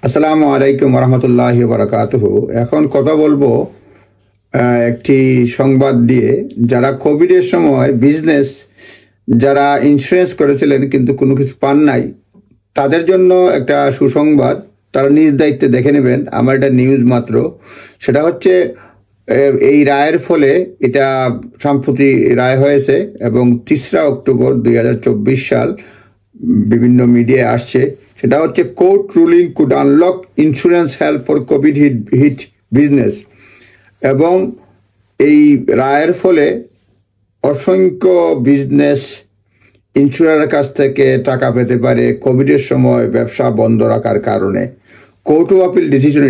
আসসালামু আলাইকুম রহমতুল্লাহি বারাকাতুহু। এখন কথা বলবো একটি সংবাদ দিয়ে। যারা কোভিডের সময় বিজনেস যারা ইন্স্যুরেন্স করেছিলেন কিন্তু কোনো কিছু পান নাই, তাদের জন্য একটা সুসংবাদ। তারা নিজ দায়িত্বে দেখে নেবেন। আমার এটা নিউজ মাত্র। সেটা হচ্ছে এই রায়ের ফলে, এটা সম্প্রতি রায় হয়েছে এবং 3রা অক্টোবর 2024 সাল বিভিন্ন মিডিয়ায় আসছে। সেটা হচ্ছে court ruling could unlock insurance help for covid hit business. এবং এই রায়ের ফলে অসংখ্য বিজনেস ইন্স্যুরারের কাছ থেকে টাকা পেতে পারে কোভিডের সময় ব্যবসা বন্ধ রাখার কারণে। কোর্ট অফ আপিল ডিসিশন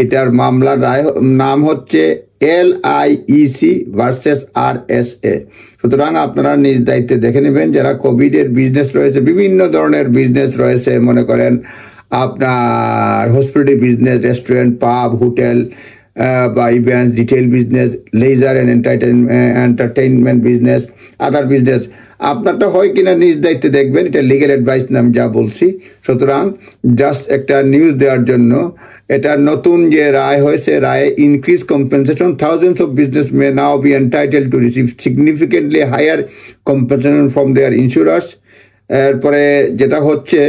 এটার মামলার রায় নাম হচ্ছে LIEC ভার্সেস RSA। সুতরাং আপনারা নিজ দায়িত্বে দেখে নেবেন। যারা কোভিডের বিজনেস রয়েছে, বিভিন্ন ধরনের বিজনেস রয়েছে, মনে করেন আপনার hospitality business, restaurant, pub, hotel বা event, retail business, leisure and entertainment business, other business, আপনারটা হয় কিনা নিজ দায়িত্বে দেখবেন। এটা লিগ্যাল অ্যাডভাইস নাম যা বলছি। সুতরাং জাস্ট একটা নিউজ দেওয়ার জন্য। এটা নতুন যে রায় হয়েছে, রায়ে increase compensation, thousands of business may now be entitled to receive significantly higher compensation from their insurers. এরপরে যেটা হচ্ছে,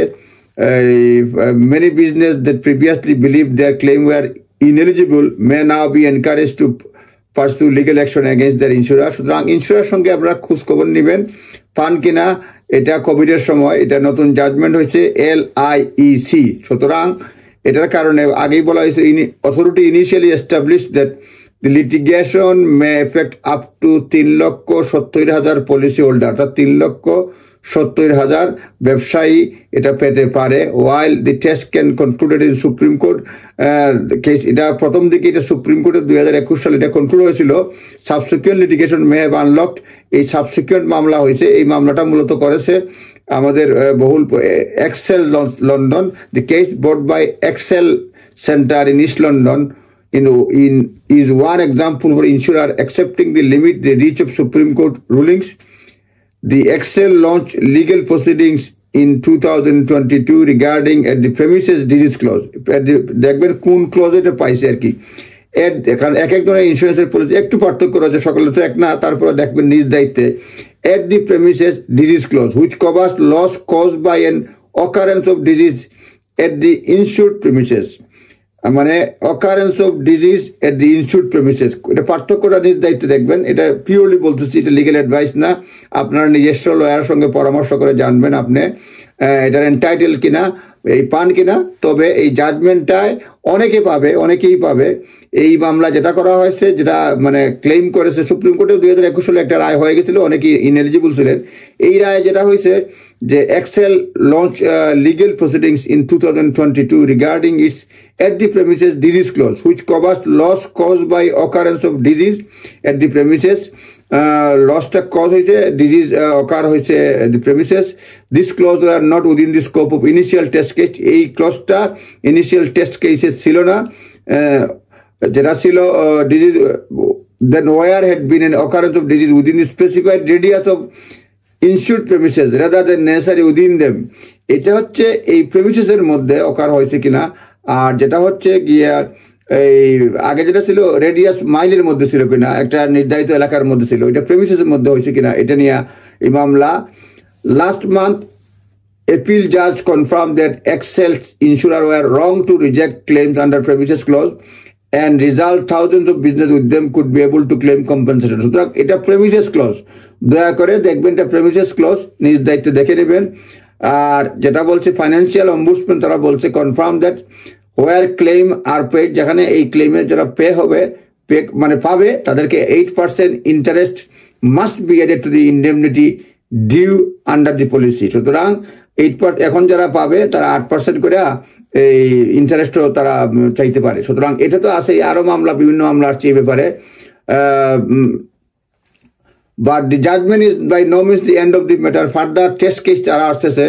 many business that previously believe their claim were ineligible may now be encouraged to pursue legal action against their insurer. সুতরাং ইন্স্যুরার সঙ্গে আপনারা খোঁজ খবর নেবেন, পান কিনা। এটা কোভিডের সময় এটা নতুন জাজমেন্ট হয়েছে LIEC। সুতরাং এটার কারণে আগেই বলা হয়েছে, authority initially establish that the litigation may affect up to 3,70,000 policy holder, অর্থাৎ 3,70,000 ব্যবসায়ী এটা পেতে পারে। While the test can concluded in supreme court case. এটা প্রথম দিকে এটা সুপ্রিম কোর্টে 2021 সালে এটা কনক্লুড হয়েছিল। Subsequent litigation may have unlocked, এই সাবসিকুয়েন্ট মামলা হয়েছে। এই মামলাটা মূলত করেছে আমাদের বহুল ExCeL London. The case bought by ExCeL centre in East London is one example for insurer accepting the limit the reach of Supreme Court rulings. The Excel launched legal proceedings in 2022 regarding at the premises disease clause. দেখবেন কোন clause এটা পাইছে আর কি। কারণ এক এক ধরনের ইন্স্যুরেন্সের পলিসি একটু পার্থক্য রয়েছে, সকলে তো এক না। তারপরে দেখবেন নিজ দায়িত্বে at the premises disease clause which covers loss caused by an occurrence of disease at the insured premises। মানে occurrence of disease at the insured premises, এটা পার্থক্যটা নিজ দায়িত্বে দেখবেন। এটা পিওরলি বলতেছি, এটা লিগ্যাল অ্যাডভাইস না। আপনার নিজস্ব লয়ারের সঙ্গে পরামর্শ করে জানবেন আপনি এটার এন্টাইটেল কিনা, এই পান কিনা। তবে এই জাজমেন্টটায় অনেকেই পাবে। এই মামলা যেটা করা হয়েছে, যেটা মানে ক্লেম করেছে সুপ্রিম কোর্টে 2021 সালে একটা রায় হয়ে গেছিল, অনেকেই ইনএলিজিবল ছিলেন। এই রায় যেটা হয়েছে যে ExCeL launch legal proceedings in 2022 regarding its at the premises disease clause which covers loss caused by occurrence of disease at the premises। লসটা কজ হয়েছে, ডিজিজ অকার হয়েছে the premises. This clause are not within the scope of initial test case. এই ক্লজটা initial test কেসে ছিল না। যেটা ছিল disease then were had been an occurrence of disease within the specified radius of insured premises rather than necessary within them. এটা হচ্ছে এই প্রেমিসেসের মধ্যে অকার হয়েছে কিনা। আর যেটা হচ্ছে গিয়া এই আগে যেটা ছিল রেডিয়াস মাইলের মধ্যে ছিল কিনা, একটা নির্ধারিত এলাকার মধ্যে ছিল, এটা প্রেমিসেসের মধ্যে হয়েছে কিনা, এটা নিয়ে এই মামলা। Last month appeal judge confirmed that Excel's insurer were wrong to reject claims under premises clause and result thousands of business with them could be able to claim compensation। সুতরাং এটা প্রেমিসেস ক্লজ, দয়া করে দেখবেন এটা premises clause, নিজ দায়িত্বে দেখে নেবেন। আর যেটা বলছে ফাইন্যান্সিয়াল অম্বুডসম্যান, তারা বলছে confirm that where claim are paid, যেখানে এই ক্লেমে যারা মানে পাবে তাদেরকে 8% interest must be added to the indemnity due under the policy. সুতরাং 8% এখন যারা পাবে তারা 8% করে এই ইন্টারেস্টও তারা চাইতে পারে। সুতরাং এটা তো আছে, আরও মামলা, বিভিন্ন মামলা আসছে এই ব্যাপারে। But the judgment is by no means the end of the matter. Further test case যারা আসতেছে,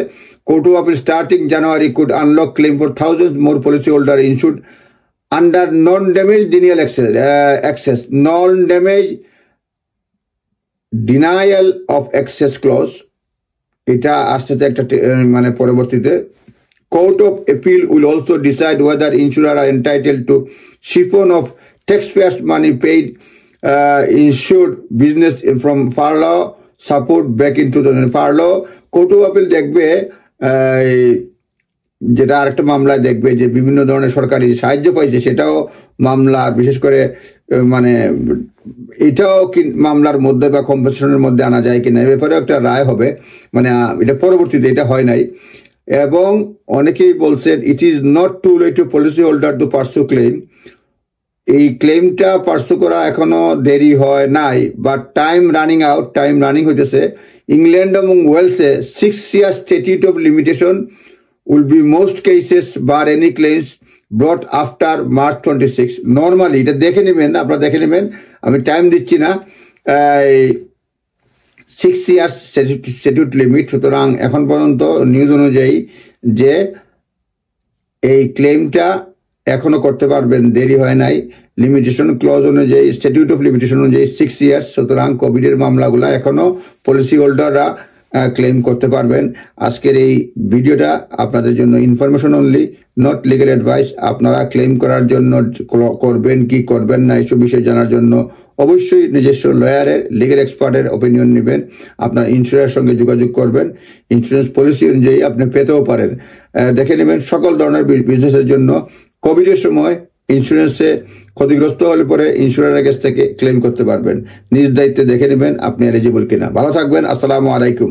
Court of Appeal starting January could unlock claim for thousands more policyholder insured under non-damage denial access, non-damage denial of access clause। এটা আসতেছে একটা মানে পরবর্তীতে Court of Appeal will also decide whether insurers are entitled to siphon of taxpayers' money paid insured business from furlough support back into the furlough. Court of Appeal দেখবে যেটা আরেকটা মামলায় দেখবে যে বিভিন্ন ধরনের সরকারি সাহায্য পাইছে সেটাও মামলা, বিশেষ করে মানে এটাও কি মামলার মধ্যে বা কম্পেনসেশনের মধ্যে আনা যায় কিনা এ ব্যাপারে একটা রায় হবে, মানে এটা পরবর্তীতে, এটা হয় নাই। এবং অনেকেই বলছেন it is not too late to policy holder to pursue claim. এই ক্লেমটা পার্সু করা এখনো দেরি হয় নাই, বাট টাইম রানিং হইতেছে। ইংল্যান্ড এবং ওয়েলসে 6 years statute of limitation will be most cases bar any claims brought after March 26. Normally এটা দেখে নেবেন, আপনারা দেখে নেবেন, আমি টাইম দিচ্ছি না। 6 years statute লিমিট। সুতরাং এখন পর্যন্ত নিউজ অনুযায়ী যে এই ক্লেমটা এখনো করতে পারবেন, দেরি হয় নাই। লিমিটেশন ক্লজ অনুযায়ী, স্ট্যাটিউট অফ লিমিটেশন অনুযায়ী 6 years। সুতরাং কোভিডের মামলাগুলো এখনো পলিসি হোল্ডাররা ক্লেম করতে পারবেন। আজকের এই ভিডিওটা আপনাদের জন্য information only, not legal advice. আপনারা ক্লেম করার জন্য করবেন কি করবেন না এইসব বিষয় জানার জন্য অবশ্যই নিজস্ব লয়ারের, লিগ্যাল এক্সপার্টের ওপিনিয়ন নেবেন। আপনার ইন্স্যুরেন্সের সঙ্গে যোগাযোগ করবেন, ইন্স্যুরেন্স পলিসি অনুযায়ী আপনি পেতেও পারেন। দেখে নেবেন সকল ধরনের বিজনেসের জন্য কোভিডের সময় ইন্স্যুরেন্সে ক্ষতিগ্রস্ত হলে পরে ইন্স্যুরেন্সের কাছ থেকে ক্লেম করতে পারবেন। নিজ দায়িত্বে দেখে নেবেন আপনি এলিজিবল কিনা। ভালো থাকবেন। আসসালামু আলাইকুম।